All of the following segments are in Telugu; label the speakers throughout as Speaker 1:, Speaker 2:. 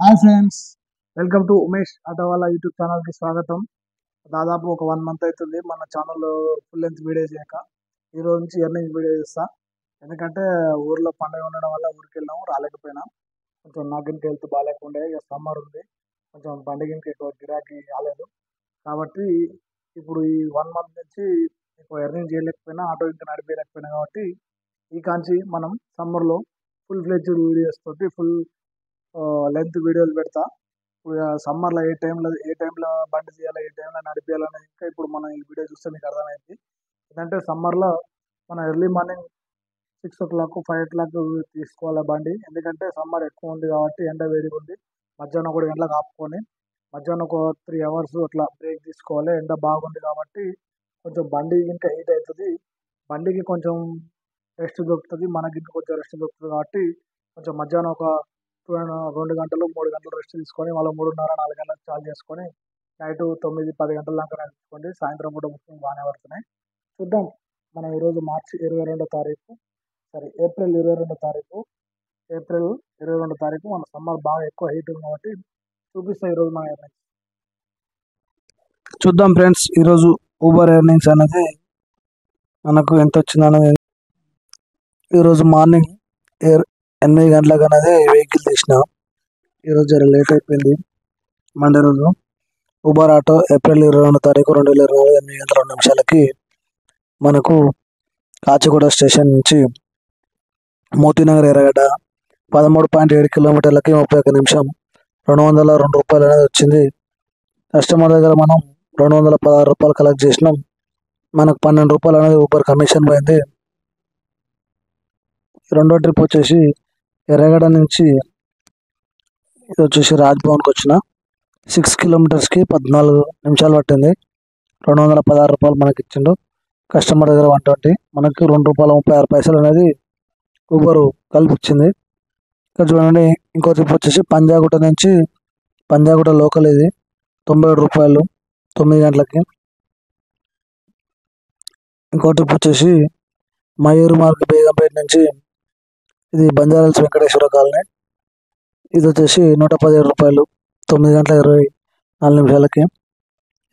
Speaker 1: Hi friends, welcome to Umesh Autowala YouTube ఛానల్కి స్వాగతం. దాదాపు ఒక 1 మంత్ అవుతుంది మన ఛానల్లో ఫుల్ లెంత్ వీడియో చేయక. ఈ రోజు నుంచి ఎర్నింగ్ వీడియో చేస్తా. ఎందుకంటే ఊర్లో పండుగ ఉండడం వల్ల ఊరికి వెళ్ళాము, రాలేకపోయినా. కొంచెం నాకు ఇంటి హెల్త్ బాగాలేకుండే, ఇక సమ్మర్ ఉంది, కొంచెం పండుగకి ఎక్కువ గిరాకీ రాలేదు. కాబట్టి ఇప్పుడు ఈ 1 మంత్ నుంచి ఎక్కువ ఎర్నింగ్ చేయలేకపోయినా, ఆటో ఇంకా నడిపేయలేకపోయినా. కాబట్టి ఈ కాంచి మనం సమ్మర్లో ఫుల్ ఫ్లెడ్జ్డ్ వీడియోస్ తోటి ఫుల్ లెంత్ వీడియోలు పెడతా. సమ్మర్లో ఏ టైంలో బండి తీయాలి, ఏ టైంలో నడిపేయాలని ఇంకా ఇప్పుడు మనం ఈ వీడియో చూస్తే మీకు అర్థమైంది. ఎందుకంటే సమ్మర్లో మనం ఎర్లీ మార్నింగ్ 6 o'clock 5 o'clock తీసుకోవాలి బండి. ఎందుకంటే సమ్మర్ ఎక్కువ ఉంది కాబట్టి ఎండ వేడిగా ఉంది. మధ్యాహ్నం 1 గంటలకు ఆపుకొని మధ్యాహ్నం ఒక 3 hours అట్లా బ్రేక్ తీసుకోవాలి. ఎండ బాగుంది కాబట్టి కొంచెం బండి ఇంకా హీట్ అవుతుంది, బండికి కొంచెం రెస్ట్ దొరుకుతుంది, మనకి ఇంకా కొంచెం రెస్ట్ దొరుకుతుంది. కాబట్టి కొంచెం మధ్యాహ్నం ఒక 2 గంటలు 3 గంటలు రెస్ట్ తీసుకొని మళ్ళీ 3:30 4 గంటలకు చాలు చేసుకొని నైట్ 9 10 గంటల దాకా నడుపుకోండి. సాయంత్రం పూట బుకింగ్ బాగానే పడుతున్నాయి. చూద్దాం. మనం ఈరోజు మార్చి 22వ తారీఖు, ఏప్రిల్ 22వ తారీఖు, మన సమ్మర్ బాగా ఎక్కువ హీట్ ఉంది కాబట్టి చూపిస్తాం ఈరోజు మన ఎర్నింగ్స్. చూద్దాం ఫ్రెండ్స్, ఈరోజు ఊబర్ ఎర్నింగ్స్ అనేది మనకు ఎంత వచ్చిందనేది. ఈరోజు మార్నింగ్ 8 గంటలకు అనేది వెహికల్ తీసిన. ఈరోజు జర లేట్ అయిపోయింది. మండే రోజు ఊబర్ ఆటో ఏప్రిల్ 22వ తారీఖు 2024 8 గంటల 2 నిమిషాలకి మనకు కాచిగూడ స్టేషన్ నుంచి మోతీనగర్ ఎర్రగడ్డ 13.7 కిలోమీటర్లకి 31 నిమిషం 202 రూపాయలు అనేది వచ్చింది. కస్టమర్ దగ్గర మనం 216 రూపాయలు కలెక్ట్ చేసినాం. మనకు 12 రూపాయలు అనేది ఊబర్ కమిషన్ పోయింది. రెండో ట్రిప్ వచ్చేసి ఎర్రగడ్డ నుంచి ఇది వచ్చేసి రాజ్భవన్కి వచ్చిన 6 కిలోమీటర్స్కి 14 నిమిషాలు పట్టింది. 216 రూపాయలు మనకి ఇచ్చిండు. కస్టమర్ దగ్గర 120, మనకి ₹2.36 అనేది ఊబరు కల్పించింది. ఇక్కడ చూడండి, ఇంకో ట్రిప్ వచ్చేసి పంజాగుట్ట లోకల్, ఇది 97 రూపాయలు 9 గంటలకి. ఇంకో ట్రిప్ వచ్చేసి మయూర్ మార్గ్ బేగంపేట నుంచి ఇది బంజారాల్స్ వెంకటేశ్వర కాలనీ, ఇది వచ్చేసి 117 రూపాయలు 9 గంటల 24 నిమిషాలకి.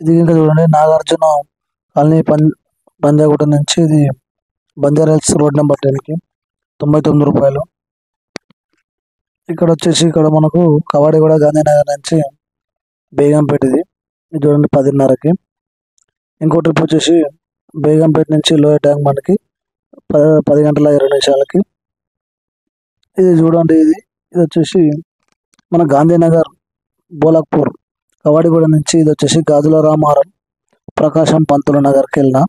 Speaker 1: ఇది ఇంకా చూడండి, నాగార్జున కాలనీ పంజాగుట్ట నుంచి ఇది బంజారాల్స్ రోడ్ నెంబర్ 10కి 99 రూపాయలు. ఇక్కడ వచ్చేసి మనకు కవాడిగూడ గాంధీనగర్ నుంచి బేగంపేట, ఇది చూడండి 10:30కి. ఇంకో ట్రిప్ వచ్చేసి బేగంపేట నుంచి లోయర్ ట్యాంక్ మనకి 10 గంటల 20 నిమిషాలకి. ఇది చూడండి, ఇది వచ్చేసి మన గాంధీనగర్ బోలాపూర్ కవాడిగూడ నుంచి ఇది వచ్చేసి గాజుల రామారం ప్రకాశం పంతులు నగర్కి వెళ్ళిన.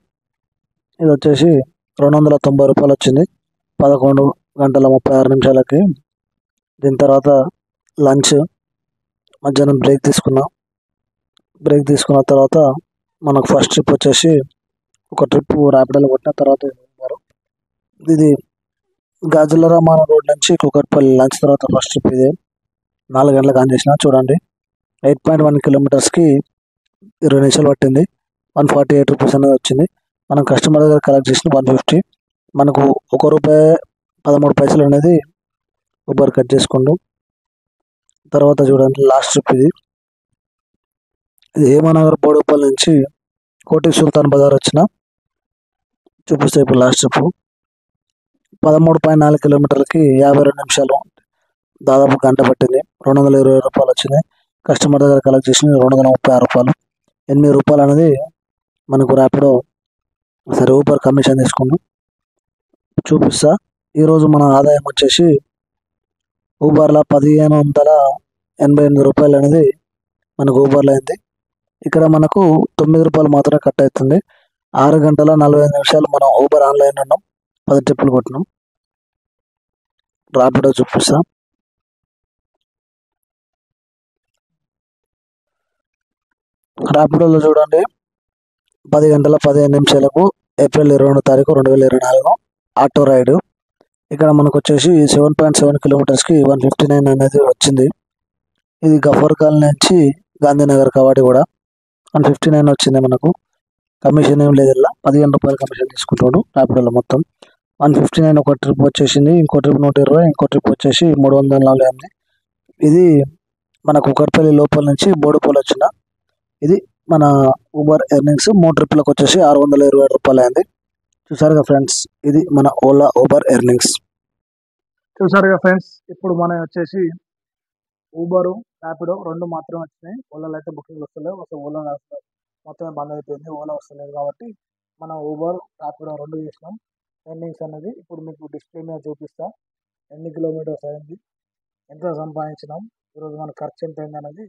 Speaker 1: ఇది వచ్చేసి 290 రూపాయలు వచ్చింది 11 గంటల 36 నిమిషాలకి. దీని తర్వాత లంచ్, మధ్యాహ్నం బ్రేక్ తీసుకున్న తర్వాత మనకు ఫస్ట్ ట్రిప్ వచ్చేసి ఒక ట్రిప్ ర్యాపిడోలో కొట్టిన తర్వాత ఇది గాజుల రామారం రోడ్ నుంచి కూకట్పల్లి లంచ్ తర్వాత ఫస్ట్ ట్రిప్ ఇది 4 గంటలకు ఆన్ చేసిన. చూడండి, 8.1 కిలోమీటర్స్కి 20 నిమిషాలు పట్టింది. 148 రూపీస్ అనేది వచ్చింది. మనం కస్టమర్ దగ్గర కలెక్ట్ చేసిన 150, మనకు ₹1.13 అనేది ఊబర్ కట్ చేసుకుండు. తర్వాత చూడండి, లాస్ట్ ట్రిప్ ఇది హేమనగర్ బోడుపల్లి నుంచి కోటి సుల్తాన్ బజార్ వచ్చిన. చూపిస్తే ఇప్పుడు లాస్ట్ ట్రిప్ 13.4 కిలోమీటర్లకి 52 నిమిషాలు, దాదాపు గంట పట్టింది. 220 రూపాయలు వచ్చింది. కస్టమర్ దగ్గర కలెక్ట్ చేసిన 236 రూపాయలు. 8 రూపాయలు అనేది మనకు ర్యాపిడో ఊబర్ కమిషన్ తీసుకుండు. చూపిస్తా. ఈరోజు మన ఆదాయం వచ్చేసి ఊబర్లో 1588 రూపాయలు అనేది మనకు ఊబర్లో అయింది. ఇక్కడ మనకు 9 రూపాయలు మాత్రమే కట్ అవుతుంది. 6 గంటల 45 నిమిషాలు మనం ఊబర్ ఆన్లైన్ ఉన్నాం, 10 ట్రిప్పులు కొట్టినాం. ర్యాపిడో చూపిస్తా. ర్యాపిడోలో చూడండి, 10 గంటల 15 నిమిషాలకు ఏప్రిల్ 22వ తారీఖు 2024 ఆటో రైడ్. ఇక్కడ మనకు వచ్చేసి 7.7 కిలోమీటర్స్కి 159 అనేది వచ్చింది. ఇది గఫర్ కాలనీ నుంచి గాంధీనగర్ కవాడి కూడా 159 వచ్చింది. మనకు కమిషన్ ఏం లేదు, ఇలా 15 రూపాయలు కమిషన్ తీసుకుంటాడు ర్యాపిడోలో. మొత్తం 159. ఒక ట్రిప్ వచ్చేసింది, ఇంకో ట్రిప్ 120, ఇంకో ట్రిప్ వచ్చేసి 348. ఇది మన కుకట్పల్లి లోపల నుంచి బోడుపల్లి వచ్చిన. ఇది మన ఊబర్ ఎర్నింగ్స్ 3 ట్రిప్లకు వచ్చేసి 627 రూపాయలు అయింది. చూసారుగా ఫ్రెండ్స్, ఇది మన ఓలా ఊబర్ ఎర్నింగ్స్. చూసారుగా ఫ్రెండ్స్, ఇప్పుడు మనం వచ్చేసి ఊబరు ర్యాపిడో 2 మాత్రమే వచ్చినాయి. ఓలాలో అయితే బుకింగ్ వస్తలేవు. అసలు ఓలా మొత్తమే బంద్ అయిపోయింది. ఓలా వస్తలేదు కాబట్టి మనం ఊబర్ ర్యాపిడో 2 చేసినాం. ఎర్నింగ్స్ అనేది ఇప్పుడు మీకు డిస్ప్లే మీద చూపిస్తా. ఎన్ని కిలోమీటర్స్ అయింది, ఎంత సంపాదించినాం, ఈరోజు మన ఖర్చు ఎంత అయింది అనేది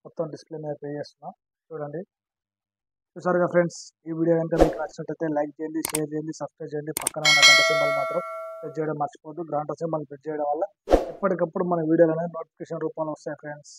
Speaker 1: మొత్తం డిస్ప్లే మీద పే చేస్తున్నాం. చూడండి. చూసారుగా ఫ్రెండ్స్, ఈ వీడియో కనుక మీకు నచ్చినట్లయితే లైక్ చేయండి, షేర్ చేయండి, సబ్స్క్రైబ్ చేయండి. పక్కన ఉన్న గంట సింబల్ మాత్రం ప్రెస్ చేయడం మర్చిపోద్దు. గంట సింబల్ ప్రెస్ చేయడం వల్ల ఎప్పటికప్పుడు మన వీడియోలు అనేది నోటిఫికేషన్ రూపంలో వస్తాయి ఫ్రెండ్స్.